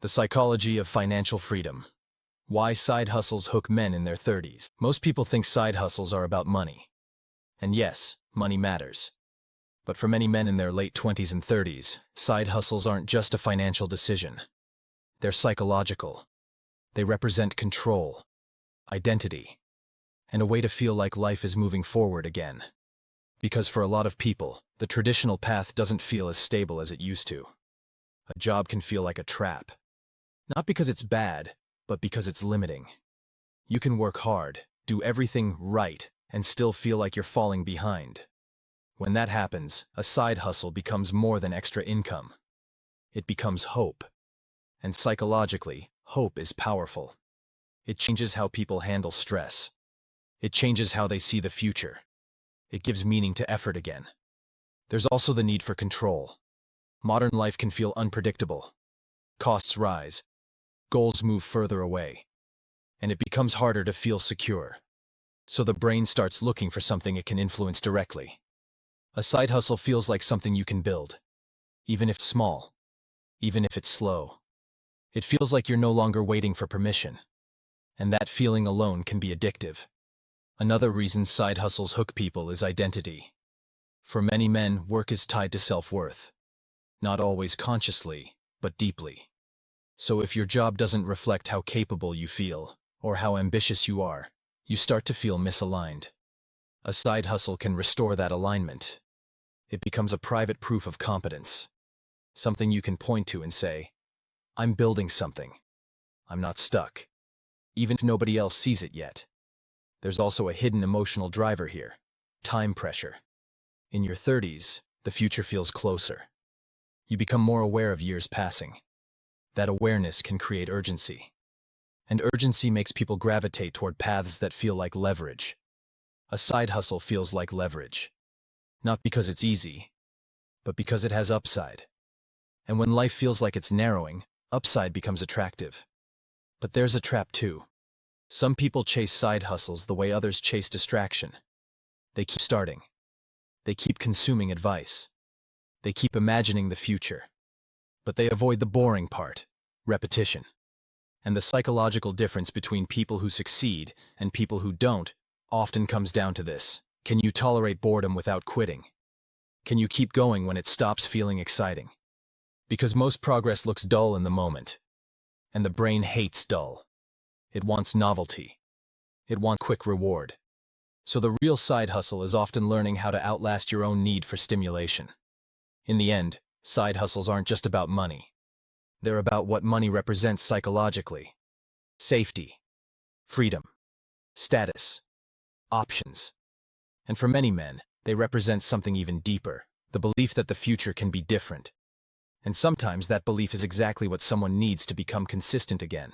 The psychology of financial freedom. Why side hustles hook men in their 30s. Most people think side hustles are about money. And yes, money matters. But for many men in their late 20s and 30s, side hustles aren't just a financial decision. They're psychological. They represent control, identity, and a way to feel like life is moving forward again. Because for a lot of people, the traditional path doesn't feel as stable as it used to. A job can feel like a trap. Not because it's bad, but because it's limiting. You can work hard, do everything right, and still feel like you're falling behind. When that happens, a side hustle becomes more than extra income. It becomes hope. And psychologically, hope is powerful. It changes how people handle stress. It changes how they see the future. It gives meaning to effort again. There's also the need for control. Modern life can feel unpredictable. Costs rise. Goals move further away. And it becomes harder to feel secure. So the brain starts looking for something it can influence directly. A side hustle feels like something you can build. Even if small. Even if it's slow. It feels like you're no longer waiting for permission. And that feeling alone can be addictive. Another reason side hustles hook people is identity. For many men, work is tied to self-worth. Not always consciously, but deeply. So if your job doesn't reflect how capable you feel, or how ambitious you are, you start to feel misaligned. A side hustle can restore that alignment. It becomes a private proof of competence. Something you can point to and say, I'm building something. I'm not stuck. Even if nobody else sees it yet. There's also a hidden emotional driver here. Time pressure. In your 30s, the future feels closer. You become more aware of years passing. That awareness can create urgency. And urgency makes people gravitate toward paths that feel like leverage. A side hustle feels like leverage. Not because it's easy, but because it has upside. And when life feels like it's narrowing, upside becomes attractive. But there's a trap too. Some people chase side hustles the way others chase distraction. They keep starting. They keep consuming advice. They keep imagining the future. But they avoid the boring part, repetition. And the psychological difference between people who succeed and people who don't often comes down to this. Can you tolerate boredom without quitting? Can you keep going when it stops feeling exciting? Because most progress looks dull in the moment. And the brain hates dull. It wants novelty. It wants quick reward. So the real side hustle is often learning how to outlast your own need for stimulation. In the end, side hustles aren't just about money. They're about what money represents psychologically. Safety, freedom, status, options. And for many men, they represent something even deeper, the belief that the future can be different. And sometimes that belief is exactly what someone needs to become consistent again.